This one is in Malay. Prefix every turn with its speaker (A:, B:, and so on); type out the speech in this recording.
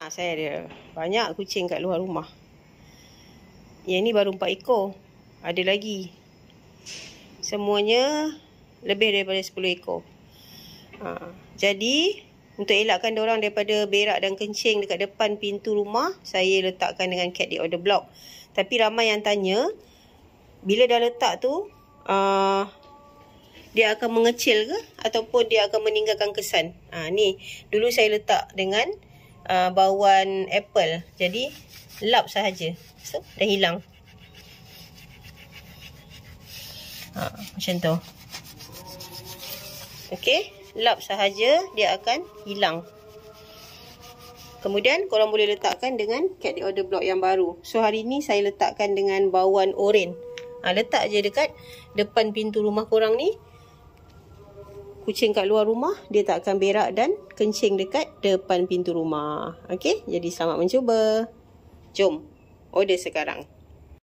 A: Saya ada banyak kucing kat luar rumah. Yang ni baru 4 ekor. Ada lagi. Semuanya lebih daripada 10 ekor. Jadi untuk elakkan diorang daripada berak dan kencing dekat depan pintu rumah, saya letakkan dengan cat di order block. Tapi ramai yang tanya, bila dah letak tu, dia akan mengecil ke ataupun dia akan meninggalkan kesan. Ni dulu saya letak dengan bauan apple. Jadi lap sahaja. So dah hilang. Macam tu. Okey, lap sahaja dia akan hilang. Kemudian korang boleh letakkan dengan cat di order block yang baru. So hari ni saya letakkan dengan bauan oren. Letak je dekat depan pintu rumah korang ni. Kucing kat luar rumah, dia tak akan berak dan kencing dekat depan pintu rumah. Okey, jadi selamat mencuba. Jom, order sekarang.